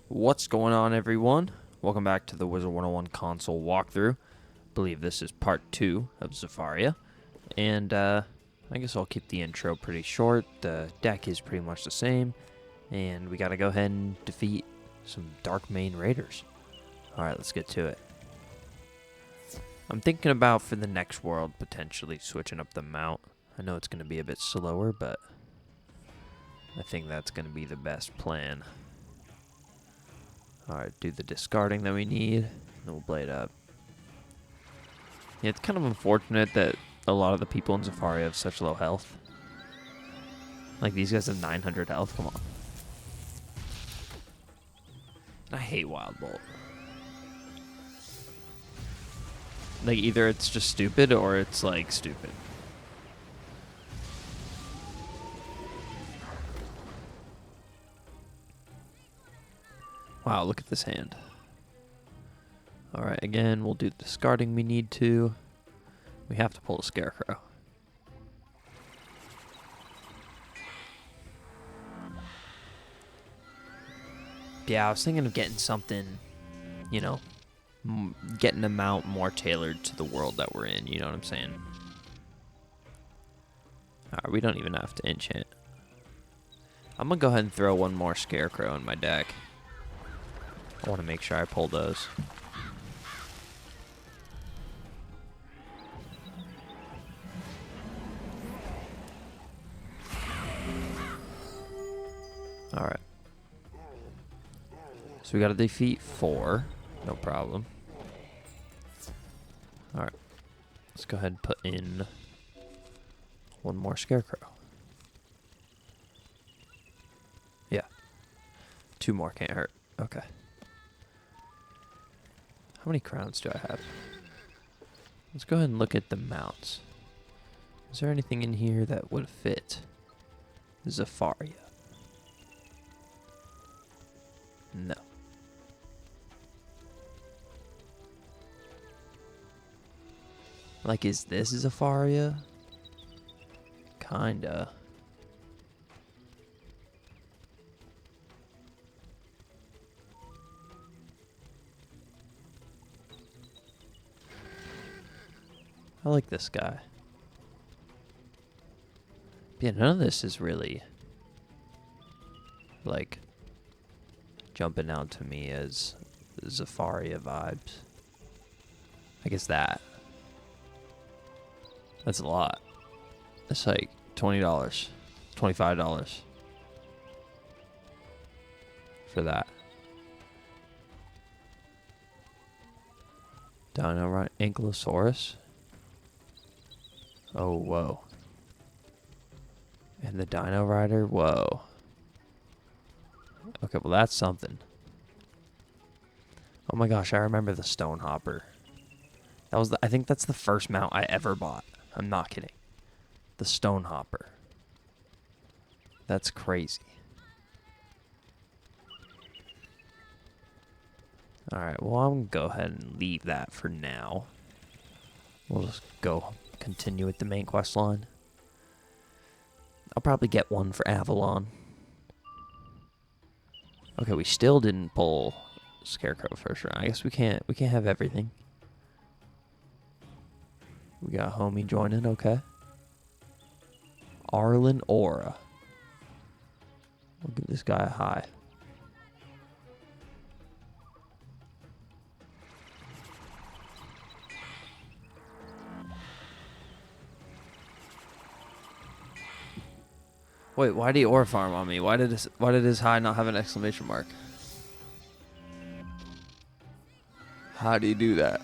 What's going on, everyone? Welcome back to the Wizard101 console walkthrough. I believe this is part 2 of Zafaria. And I guess I'll keep the intro pretty short. The deck is pretty much the same. And we gotta go ahead and defeat some Dark Main Raiders. Alright, let's get to it. I'm thinking about, for the next world, potentially switching up the mount. I know it's gonna be a bit slower, but I think that's gonna be the best plan. Alright, do the discarding that we need, and then we'll blade up. Yeah, it's kind of unfortunate that a lot of the people in Zafaria have such low health. Like, these guys have 900 health, come on. And I hate Wild Bolt. Like, either it's just stupid, or it's, like, stupid. Wow, look at this hand. Alright, again, we'll do the discarding we need to. We have to pull a Scarecrow. Yeah, I was thinking of getting something, you know, getting a mount more tailored to the world that we're in, you know what I'm saying? Alright, we don't even have to enchant. I'm gonna go ahead and throw one more Scarecrow in my deck. I want to make sure I pull those. Alright. So we got to defeat 4. No problem. Alright. Let's go ahead and put in one more Scarecrow. Yeah. 2 more can't hurt. Okay. How many crowns do I have? Let's go ahead and look at the mounts. Is there anything in here that would fit Zafaria? No. Like, is this Zafaria? Kinda. I like this guy. Yeah, none of this is really, like, jumping out to me as Zafaria vibes. I guess that. That's a lot. It's like $20, $25 for that. Dino right, Ankylosaurus. Oh, whoa. And the Dino Rider? Whoa. Okay, well, that's something. Oh my gosh, I remember the Stone Hopper. That was I think that's the first mount I ever bought. I'm not kidding. The Stone Hopper. That's crazy. Alright, well, I'm going to go ahead and leave that for now. We'll just go continue with the main quest line. I'll probably get one for Avalon. Okay, we still didn't pull Scarecrow first round. I guess we can't have everything. We got homie joining, okay. Arlen Aura. We'll give this guy a high. Wait, why did he aura farm on me? Why did his high not have an exclamation mark? How do you do that?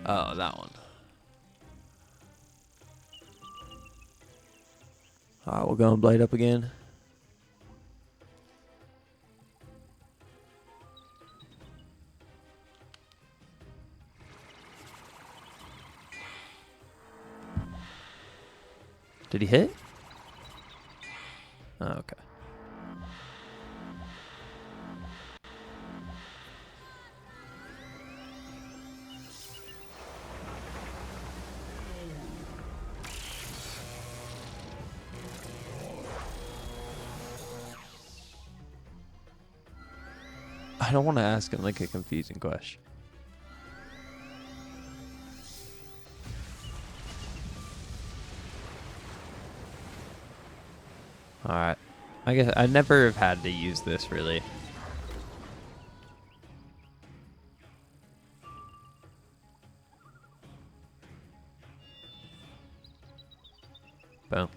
Oh, that one. Alright, we'll go and blade up again. Did he hit? Oh, okay. I don't want to ask him like a confusing question. Alright. I guess I never have had to use this really. Boom.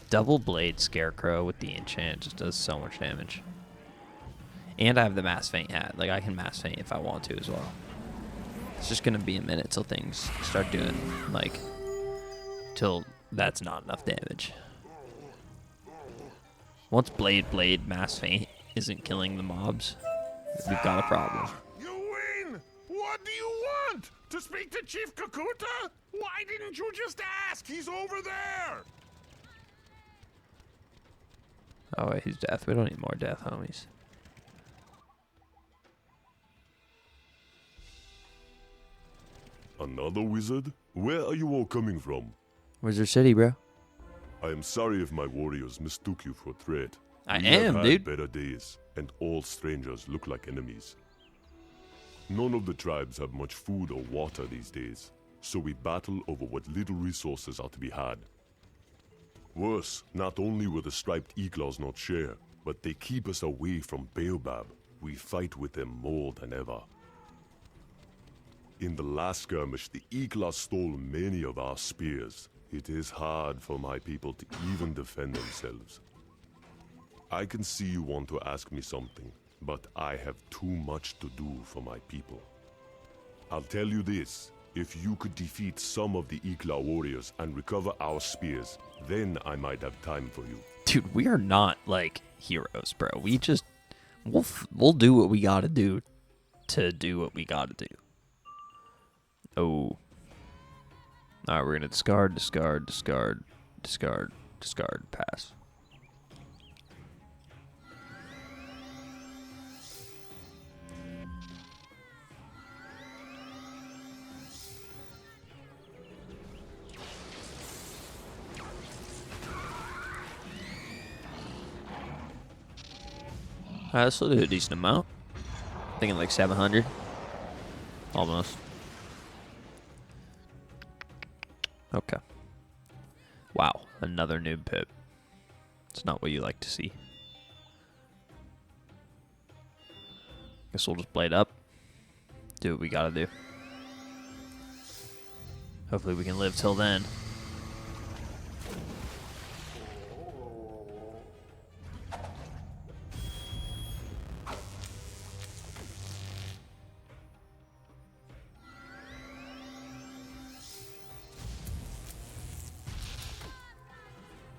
Double blade scarecrow with the enchant just does so much damage. And I have the mass feint hat. Like I can mass feint if I want to as well. It's just gonna be a minute till things start doing like till that's not enough damage. Once blade mass feint isn't killing the mobs, we've got a problem. You win! What do you want? To speak to Chief Kakuta? Why didn't you just ask? He's over there! Oh wait, he's death. We don't need more death, homies. Another wizard? Where are you all coming from? Wizard City, bro. I am sorry if my warriors mistook you for a threat. I We am, have had dude. better days, and all strangers look like enemies. None of the tribes have much food or water these days, so we battle over what little resources are to be had. Worse, not only will the striped Iglaws not share, but they keep us away from Baobab. We fight with them more than ever. In the last skirmish, the Iglaws stole many of our spears. It is hard for my people to even defend themselves. I can see you want to ask me something, but I have too much to do for my people. I'll tell you this, if you could defeat some of the Igla warriors and recover our spears, then I might have time for you. Dude, we are not like heroes, bro. We just we'll do what we gotta do to do what we gotta do. Oh. Alright, we're gonna discard, pass. Alright, this will do a decent amount. Thinking like 700. Almost. Okay. Wow, another noob pip. It's not what you like to see. Guess we'll just blade up. Do what we gotta do. Hopefully we can live till then.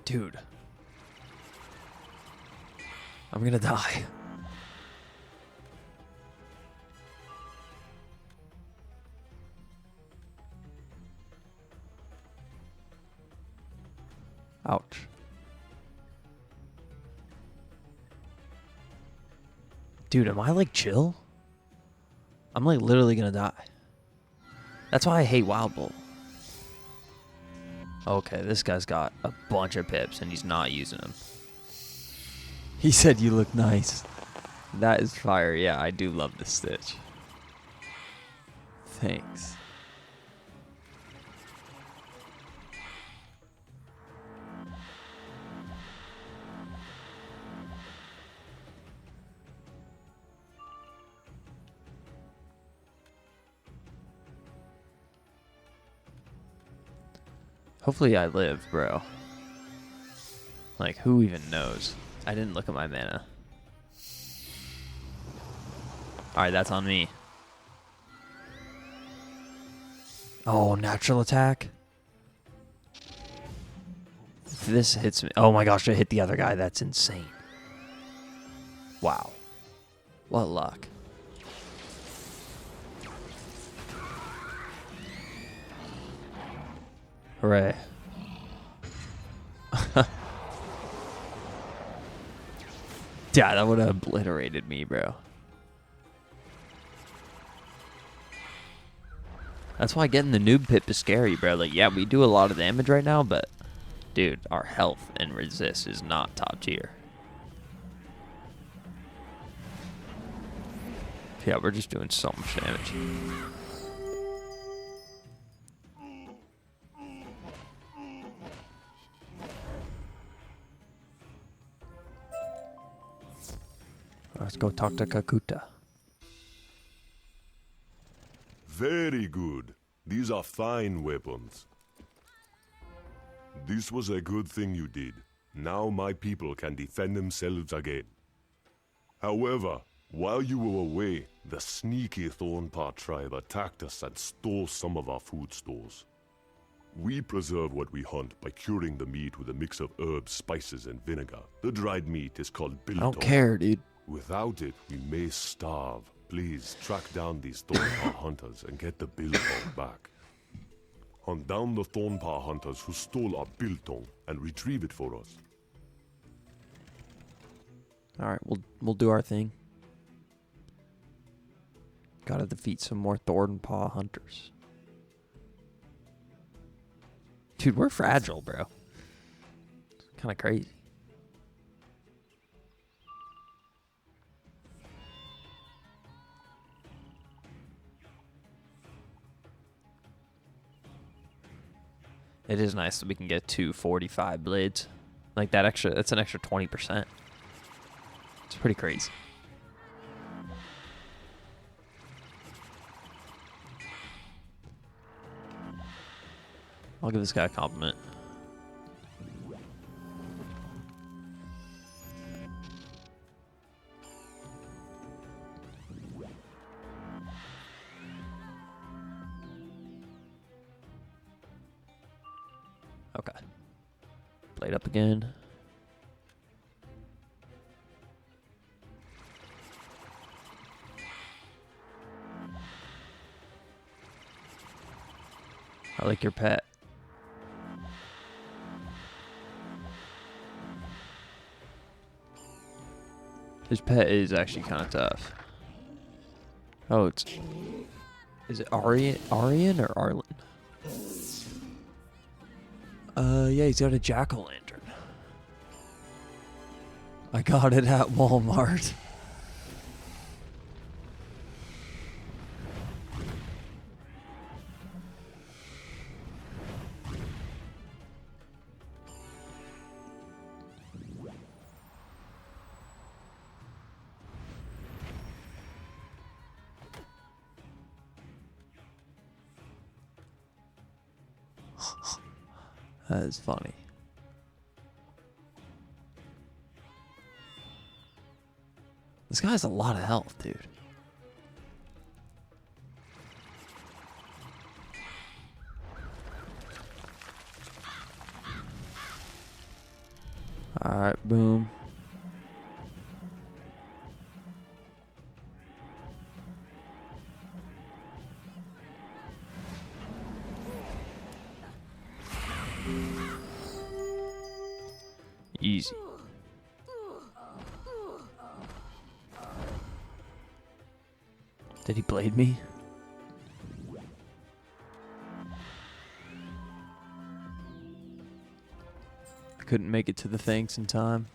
Dude. I'm gonna die. Ouch. Dude, am I like chill? I'm like literally gonna die. That's why I hate Wild Bull. Okay, this guy's got a bunch of pips and he's not using them. He said you look nice. That is fire. Yeah, I do love this stitch. Thanks. Hopefully I live, bro. Like, who even knows? I didn't look at my mana. Alright, that's on me. Oh, natural attack? If this hits me... Oh my gosh, I hit the other guy. That's insane. Wow. What luck. Hooray. Yeah, that would have obliterated me, bro. That's why getting the noob pip is scary, bro. Like, yeah, we do a lot of damage right now, but dude, our health and resist is not top tier. Yeah, we're just doing so much damage. Let's go talk to Kakuta. Very good. These are fine weapons. This was a good thing you did. Now my people can defend themselves again. However, while you were away, the sneaky Thornpaw tribe attacked us and stole some of our food stores. We preserve what we hunt by curing the meat with a mix of herbs, spices, and vinegar. The dried meat is called biltong. I don't care, dude. Without it, we may starve. Please track down these Thornpaw hunters and get the biltong back. Hunt down the Thornpaw hunters who stole our biltong and retrieve it for us. All right, we'll do our thing. Gotta defeat some more Thornpaw hunters. Dude, we're fragile, bro. It's kind of crazy. It is nice that we can get 245 blades. Like that extra, that's an extra 20%. It's pretty crazy. I'll give this guy a compliment. Okay. Blade up again. I like your pet. His pet is actually kind of tough. Oh, is it Arian or Arlen? Yeah, he's got a jack-o'-lantern. I got it at Walmart. That is funny. This guy has a lot of health, dude. Alright, boom. Easy. Did he blade me? I couldn't make it to the thanks in time.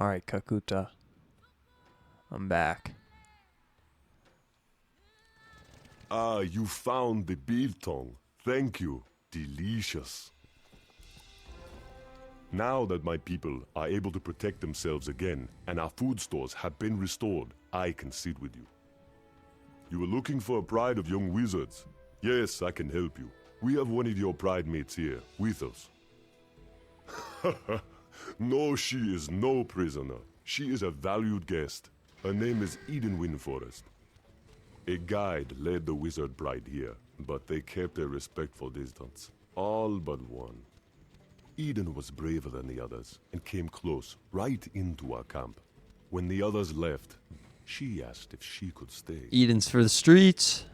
Alright, Kakuta. I'm back. Ah, you found the biltong. Thank you. Delicious. Now that my people are able to protect themselves again and our food stores have been restored, I can sit with you. You were looking for a pride of young wizards. Yes, I can help you. We have one of your pride mates here with us. No, she is no prisoner. She is a valued guest. Her name is Eden Windforest. A guide led the wizard bride here, but they kept a respectful distance. All but one. Eden was braver than the others and came close, right into our camp. When the others left, she asked if she could stay. Eden's for the streets.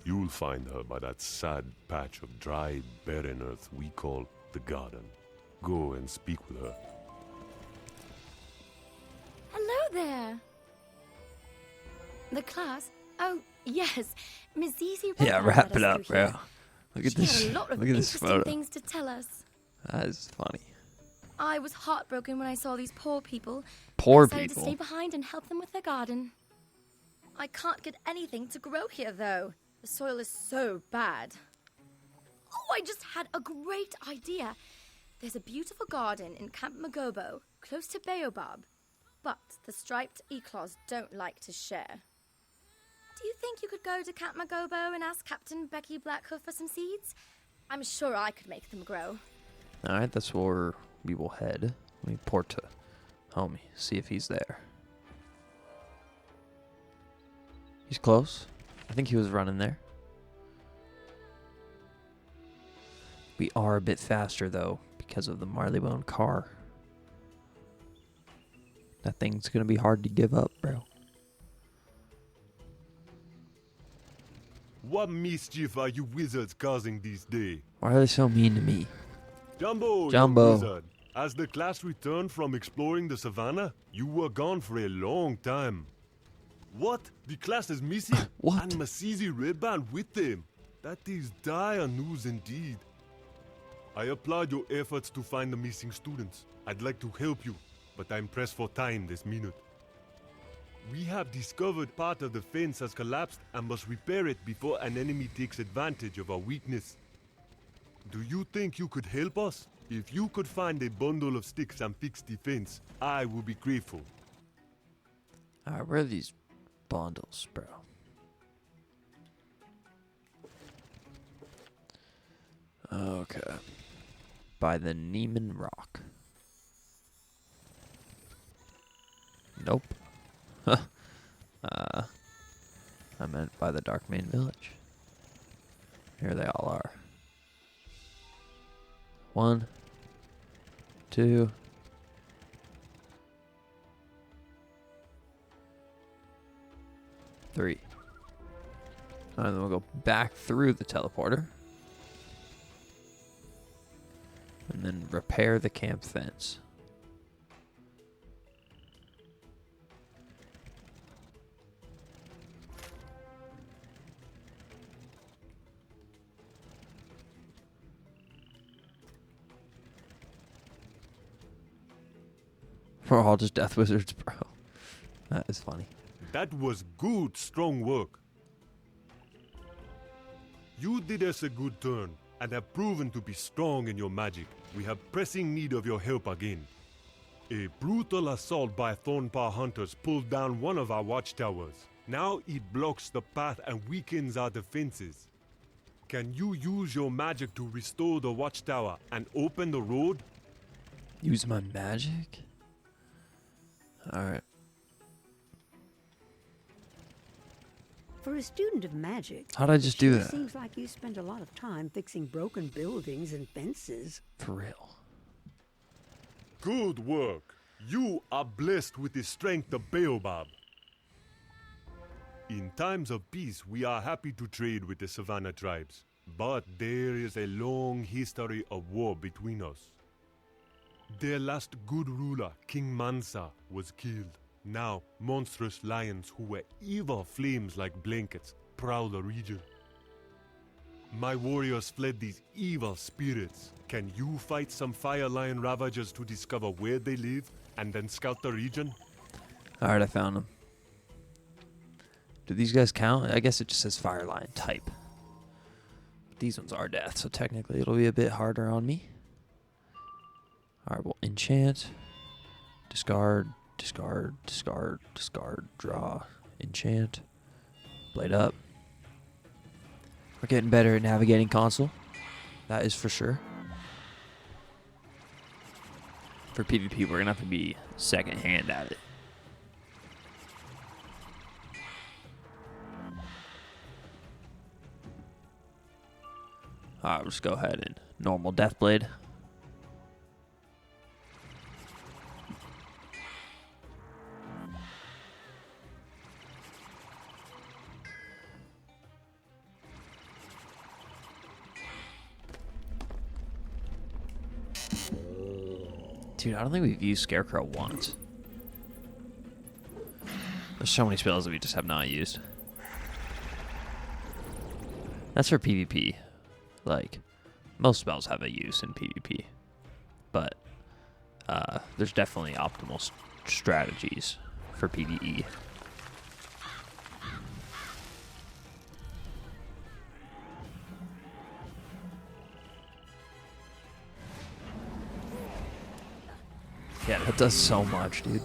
You'll find her by that sad patch of dry, barren earth we call the garden. Go and speak with her. Hello there. The class? Oh, yes. Miss Zizi Yeah, Redman wrap led it us up, through bro. here. Look at She this. had a lot of Look at this interesting photo. things to tell us. That is funny. I was heartbroken when I saw these poor people. Poor I decided to stay people. behind and help them with their garden. I can't get anything to grow here, though. The soil is so bad. Oh, I just had a great idea. There's a beautiful garden in Camp Magobo, close to Baobab. But the striped eclaws don't like to share. Do you think you could go to Camp Magobo and ask Captain Becky Blackhoof for some seeds? I'm sure I could make them grow. Alright, that's where we will head. Let me port to homie, see if he's there. He's close. I think he was running there. We are a bit faster, though, because of the Marleybone car. That thing's gonna be hard to give up, bro. What mischief are you wizards causing these days? Why are they so mean to me? Jumbo, Jumbo. young wizard. As the class returned from exploring the savannah, you were gone for a long time. What? The class is missing? What? And Masizi Redband with them. That is dire news indeed. I applaud your efforts to find the missing students. I'd like to help you, but I'm pressed for time this minute. We have discovered part of the fence has collapsed and must repair it before an enemy takes advantage of our weakness. Do you think you could help us? If you could find a bundle of sticks and fix the fence, I would be grateful. Alright, where are these bundles, bro? Okay. By the Neiman Rock. Nope. I meant by the Dark Main Village. Here they all are. 1, 2. 3. And then we'll go back through the teleporter. And then repair the camp fence. We're all just death wizards, bro. That is funny. That was good, strong work. You did us a good turn, and have proven to be strong in your magic. We have pressing need of your help again. A brutal assault by Thornpaw hunters pulled down one of our watchtowers. Now it blocks the path and weakens our defenses. Can you use your magic to restore the watchtower and open the road? Use my magic? Alright. For a student of magic, How'd I just do sure that? Seems like you spend a lot of time fixing broken buildings and fences. For real. Good work. You are blessed with the strength of Baobab. In times of peace, we are happy to trade with the Savannah tribes. But there is a long history of war between us. Their last good ruler, King Mansa, was killed. Now, monstrous lions who were evil flames like blankets prowl the region. My warriors fled these evil spirits. Can you fight some fire lion ravagers to discover where they live and then scout the region? Alright, I found them. Do these guys count? I guess it just says fire lion type. But these ones are death, so technically it'll be a bit harder on me. Alright, we'll enchant. Discard, discard, discard, discard, draw, enchant. Blade up. We're getting better at navigating console. That is for sure. For PvP, we're going to have to be second hand at it. Alright, let's go ahead and normal Deathblade. Dude, I don't think we've used Scarecrow once. There's so many spells that we just have not used. That's for PvP. Like, most spells have a use in PvP. But there's definitely optimal strategies for PvE. Yeah, that does so much, dude.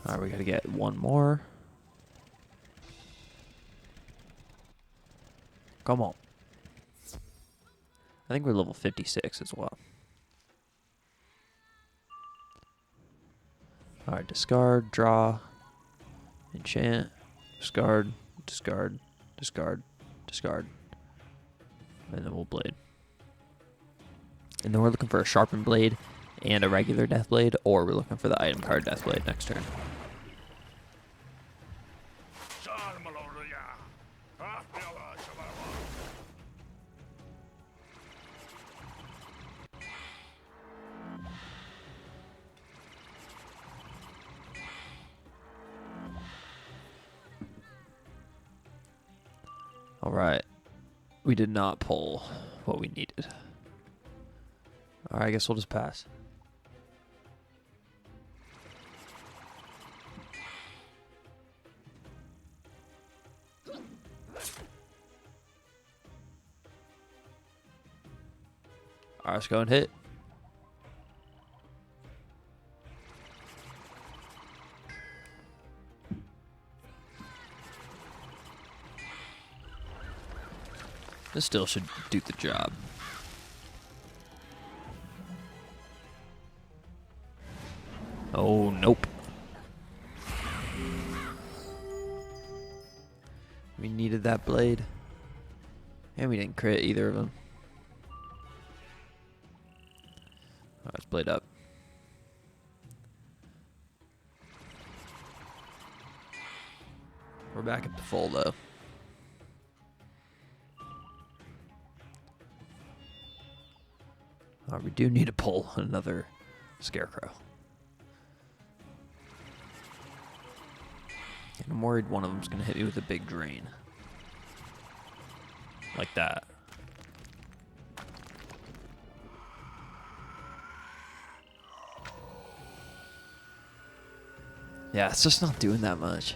Alright, we gotta get one more. Come on. I think we're level 56 as well. Alright, discard, draw, enchant, discard, discard, discard, discard. And then we'll blade. And then we're looking for a sharpened blade and a regular death blade, or we're looking for the item card death blade next turn. Alright. We did not pull what we needed. Alright, I guess we'll just pass. Alright, let's go and hit. This still should do the job. Oh, nope. We needed that blade. And we didn't crit either of them. Alright, let's blade up. We're back up to full though. We do need to pull another scarecrow. And I'm worried one of them's going to hit me with a big drain. Like that. Yeah, it's just not doing that much.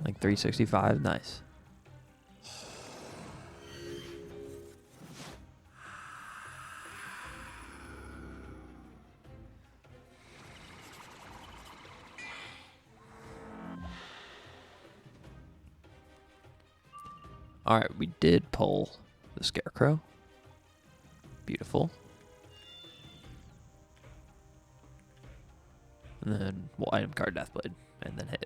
Like 365, nice. Alright, we did pull the scarecrow. Beautiful. And then we'll item card Deathblade and then hit.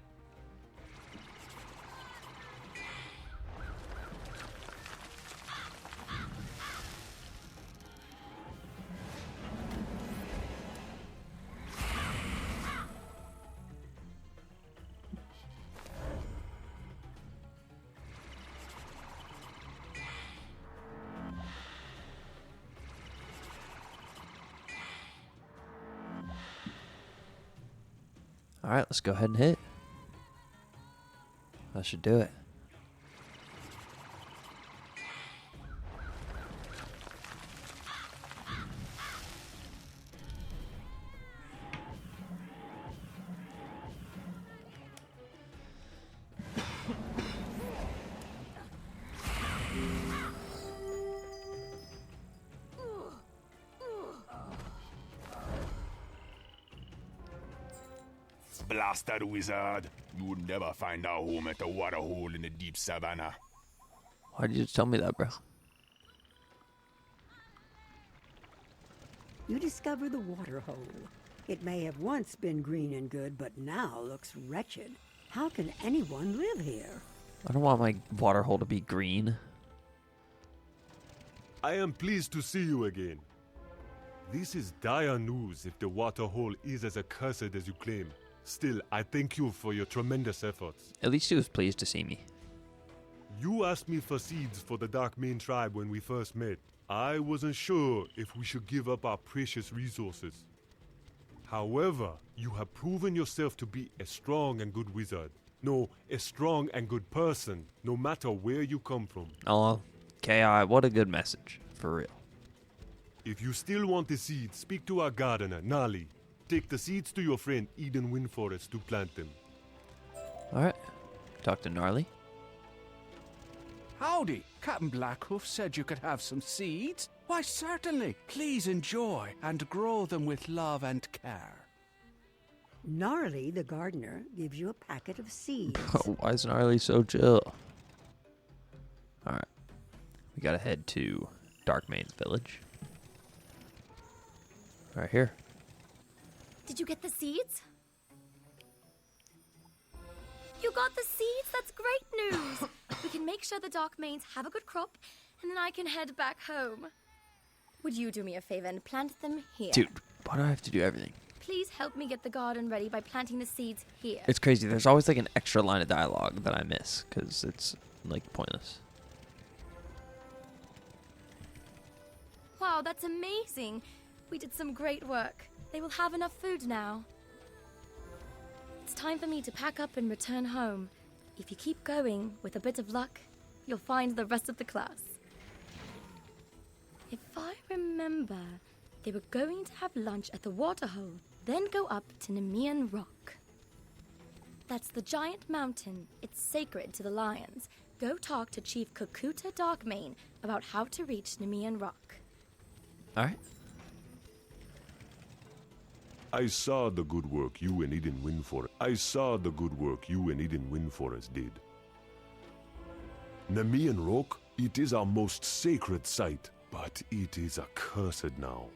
Alright, let's go ahead and hit. That should do it. Blasted wizard! You would never find our home at a water hole in the deep savannah. Why did you just tell me that, bro? You discover the water hole. It may have once been green and good, but now looks wretched. How can anyone live here? I don't want my water hole to be green. I am pleased to see you again. This is dire news if the water hole is as accursed as you claim. Still, I thank you for your tremendous efforts. At least he was pleased to see me. You asked me for seeds for the Dark Mane tribe when we first met. I wasn't sure if we should give up our precious resources. However, you have proven yourself to be a strong and good wizard. No, a strong and good person, no matter where you come from. Oh, K.I., what a good message. For real. If you still want the seeds, speak to our gardener, Nali. Take the seeds to your friend Eden Windforest to plant them. Alright. Talk to Gnarly. Howdy. Captain Blackhoof said you could have some seeds. Why, certainly. Please enjoy and grow them with love and care. Gnarly, the gardener, gives you a packet of seeds. Why is Gnarly so chill? Alright. We gotta head to Darkmane's village. Right here. Did you get the seeds? You got the seeds? That's great news! We can make sure the Darkmanes have a good crop, and then I can head back home. Would you do me a favor and plant them here? Dude, why do I have to do everything? Please help me get the garden ready by planting the seeds here. It's crazy. There's always like an extra line of dialogue that I miss because it's like pointless. Wow, that's amazing. We did some great work. They will have enough food now. It's time for me to pack up and return home. If you keep going, with a bit of luck, you'll find the rest of the class. If I remember, they were going to have lunch at the waterhole, then go up to Nemean Rock. That's the giant mountain. It's sacred to the lions. Go talk to Chief Kakuta Darkmane about how to reach Nemean Rock. Alright. I saw the good work you and Eden Windforest did. Nemean Rock, it is our most sacred site, but it is accursed now.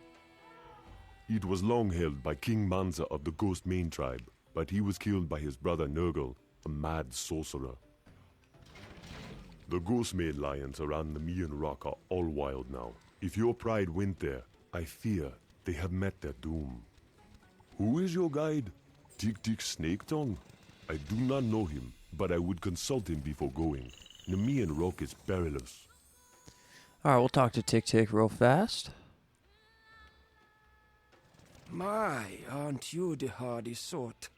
It was long held by King Manza of the Ghost Main tribe, but he was killed by his brother Nurgle, a mad sorcerer. The Ghost Main lions around Nemean Rock are all wild now. If your pride went there, I fear they have met their doom. Who is your guide? Tick Tick Snake Tongue? I do not know him, but I would consult him before going. Nemean Rock is perilous. Alright, we'll talk to Tick Tick real fast. My, aren't you the hardy sort?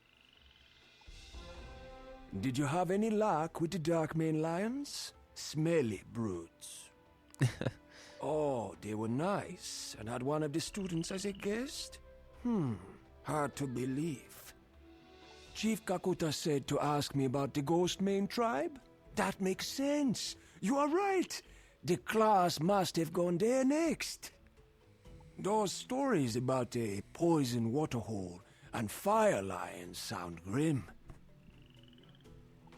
Did you have any luck with the Darkmane lions? Smelly brutes. Oh, they were nice and had one of the students as a guest? Hard to believe. Chief Kakuta said to ask me about the Ghost Main tribe? That makes sense. You are right. The class must have gone there next. Those stories about a poison waterhole and fire lions sound grim.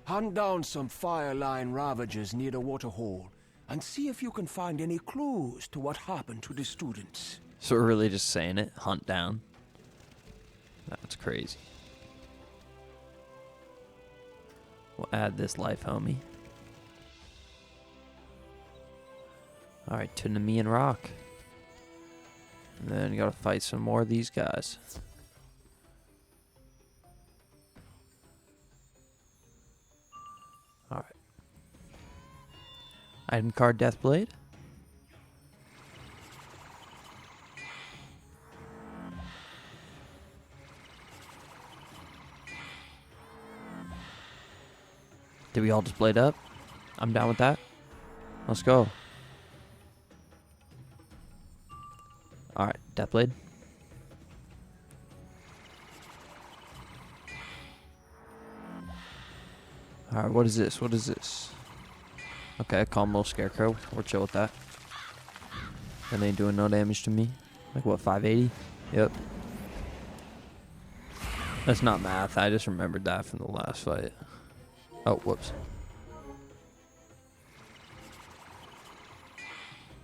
Hunt down some fire lion ravagers near the waterhole and see if you can find any clues to what happened to the students. So we're really just saying it. Hunt down. That's crazy. We'll add this life, homie. Alright, to Nemean Rock. And then you gotta fight some more of these guys. Alright. Item card Deathblade. Did we all just blade up? I'm down with that. Let's go. Alright, Deathblade. Alright, what is this? What is this? Okay, calm little scarecrow. We're chill with that. That ain't doing no damage to me. Like what, 580? Yep. That's not math. I just remembered that from the last fight. Oh, whoops.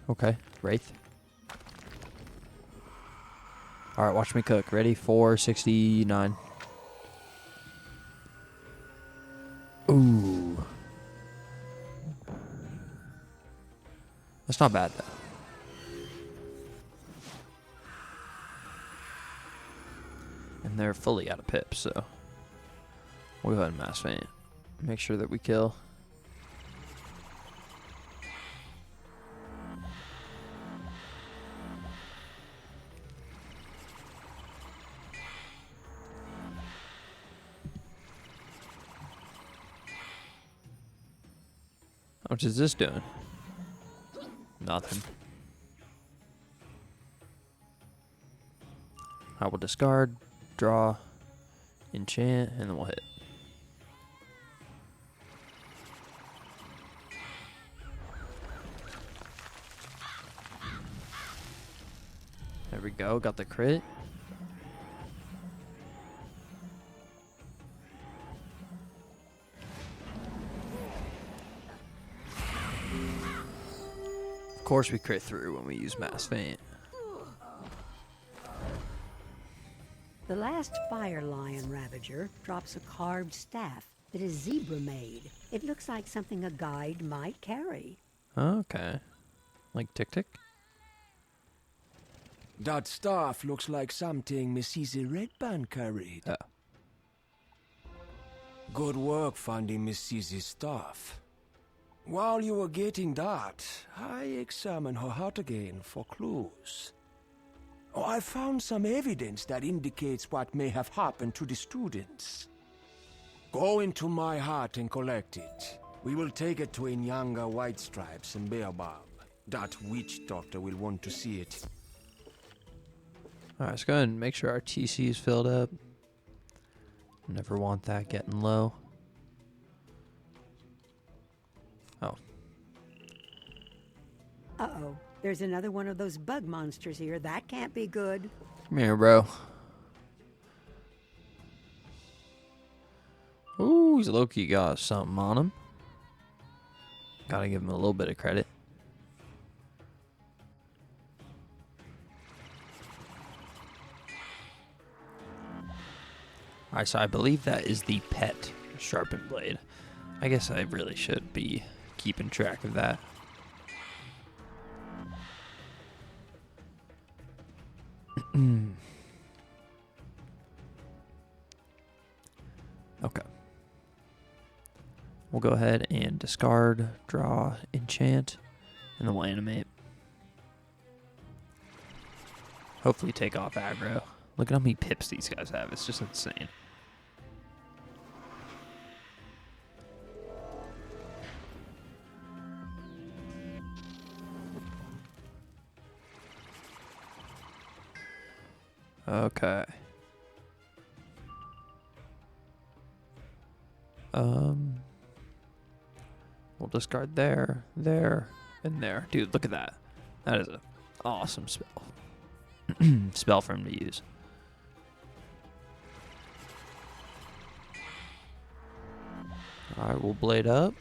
Okay, Wraith. Alright, watch me cook. Ready? 469. Ooh. That's not bad, though. And they're fully out of pips, so we'll go ahead and mass faint. Make sure that we kill. How much is this doing? Nothing. I will discard, draw, enchant, and then we'll hit. There we go, got the crit. Of course we crit through when we use Mass Feint. The last Fire Lion Ravager drops a carved staff that is zebra made. It looks like something a guide might carry. Okay. Like Tick Tick? That staff looks like something Mrs. Redband carried. Oh. Good work finding Mrs. staff. While you were getting that, I examined her hut again for clues. Oh, I found some evidence that indicates what may have happened to the students. Go into my hut and collect it. We will take it to Inyanga White Stripes and Beelzebub. That witch doctor will want to see it. Alright, let's go ahead and make sure our TC is filled up. Never want that getting low. Oh. Uh-oh. There's another one of those bug monsters here. That can't be good. Come here, bro. Ooh, he's low-key got something on him. Gotta give him a little bit of credit. Alright, so I believe that is the pet sharpened blade. I guess I really should be keeping track of that. Okay. We'll go ahead and discard, draw, enchant, and then we'll animate. Hopefully take off aggro. Look at how many pips these guys have. It's just insane. Okay. We'll discard there, there, and there. Dude, look at that. That is an awesome spell. Spell for him to use. Alright, we'll blade up.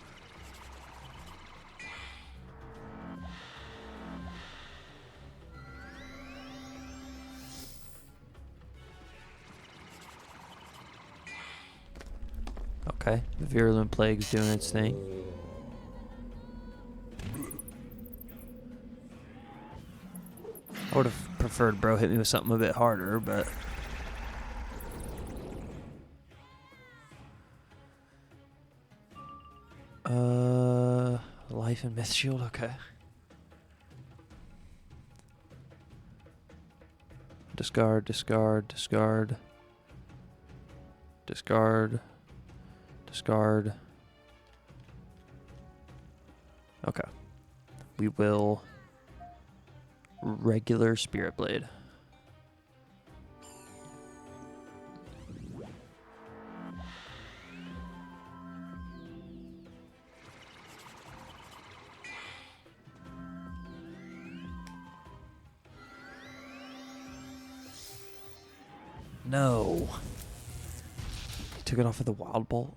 Okay, the Virulent Plague's doing its thing. I would have preferred bro hit me with something a bit harder, but... Life and Myth Shield, okay. Discard, discard, discard. Discard. Discard. Okay. We will regular Spirit Blade. No. Took it off of the Wild Bolt.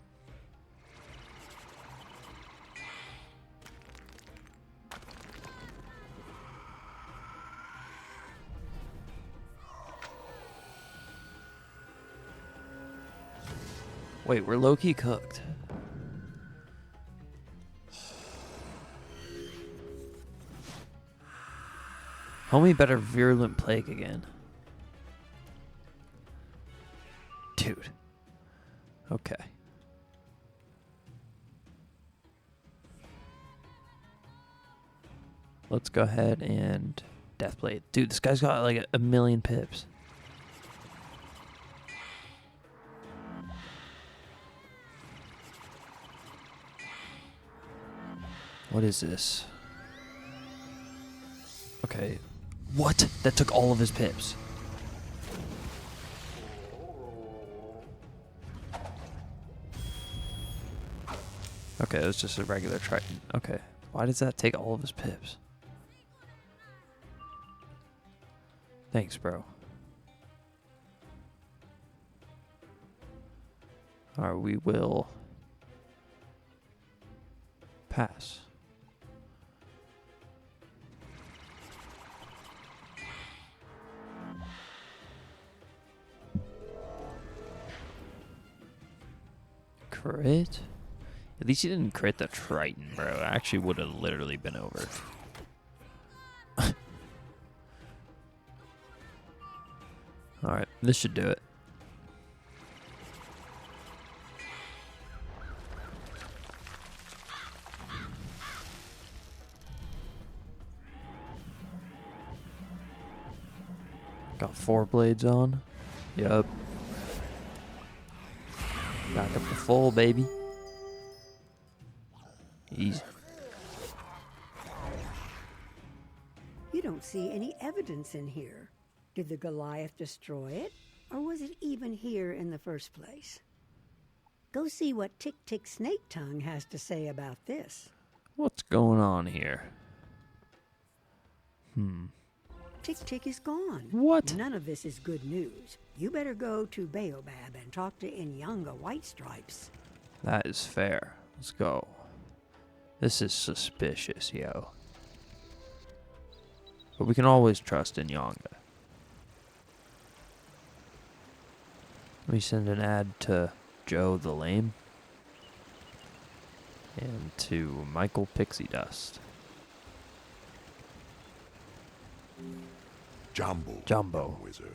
Wait, we're low-key cooked. Homie better Virulent Plague again. Dude. Okay. Let's go ahead and Deathblade. Dude, this guy's got like a million pips. What is this? Okay. What? That took all of his pips. Okay, it was just a regular Triton. Okay. Why does that take all of his pips? Thanks, bro. Alright, we will pass. Crit? At least he didn't crit the Triton, bro. It actually would have literally been over. Alright, this should do it. Got 4 blades on. Yup. Back up to full, baby. Easy. You don't see any evidence in here. Did the Goliath destroy it? Or was it even here in the first place? Go see what Tick Tick Snake Tongue has to say about this. What's going on here? Tick Tick is gone. What? None of this is good news. You better go to Baobab and talk to Inyanga White Stripes. That is fair. Let's go. This is suspicious, yo. But we can always trust Inyanga. Let me send an ad to Joe the Lame. And to Michael Pixie Dust. Jumbo. Jumbo. Wizard.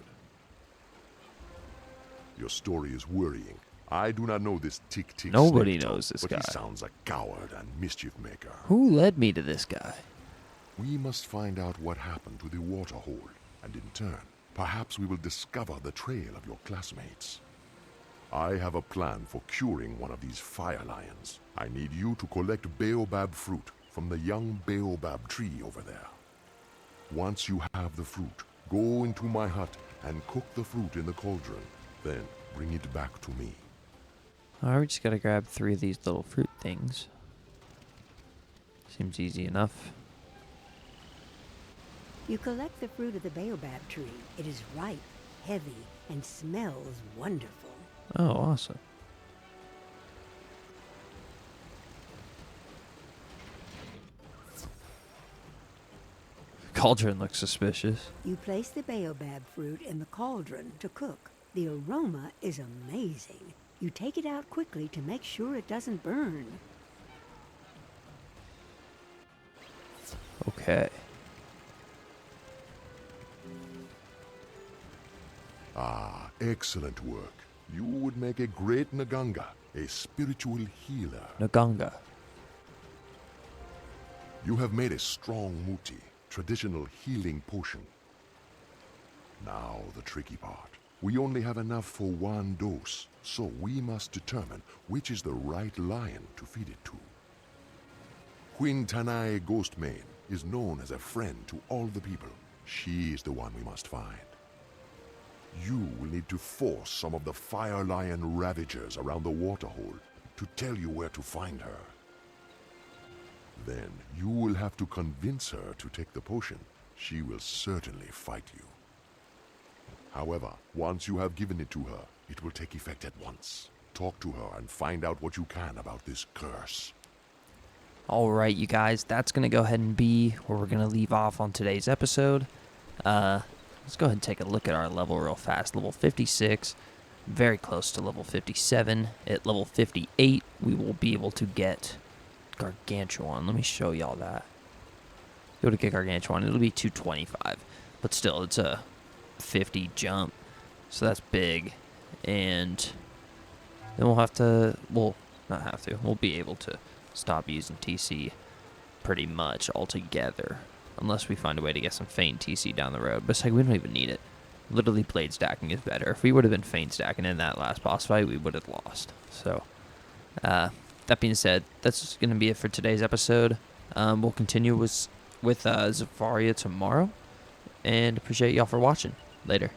Your story is worrying. I do not know this Tick-Tick Nobody Snake knows this but guy. he sounds a coward and mischief maker. Who led me to this guy? We must find out what happened to the water hole, and in turn, perhaps we will discover the trail of your classmates. I have a plan for curing one of these fire lions. I need you to collect baobab fruit from the young baobab tree over there. Once you have the fruit, go into my hut and cook the fruit in the cauldron. Then bring it back to me. Alright, we just gotta grab 3 of these little fruit things. Seems easy enough. You collect the fruit of the baobab tree. It is ripe, heavy, and smells wonderful. Oh, awesome. Cauldron looks suspicious. You place the baobab fruit in the cauldron to cook. The aroma is amazing. You take it out quickly to make sure it doesn't burn. Okay. Ah, excellent work. You would make a great Naganga, a spiritual healer. Naganga. You have made a strong muti, traditional healing potion. Now the tricky part. We only have enough for 1 dose, so we must determine which is the right lion to feed it to. Quintanae Ghostmane is known as a friend to all the people. She is the one we must find. You will need to force some of the fire lion ravagers around the waterhole to tell you where to find her. Then you will have to convince her to take the potion. She will certainly fight you. However, once you have given it to her, it will take effect at once. Talk to her and find out what you can about this curse. Alright, you guys, that's going to go ahead and be where we're going to leave off on today's episode. Let's go ahead and take a look at our level real fast. Level 56, very close to level 57. At level 58, we will be able to get Gargantuan. Let me show y'all that. Go to get Gargantuan. It'll be 225, but still, it's a 50 jump, so that's big. And then we'll have to, well, not have to, we'll be able to stop using TC pretty much altogether, unless we find a way to get some feint TC down the road. But it's like, we don't even need it. Literally, blade stacking is better. If we would have been feint stacking in that last boss fight, we would have lost. So, that being said, that's going to be it for today's episode. We'll continue with Zafaria tomorrow, and appreciate y'all for watching. Later.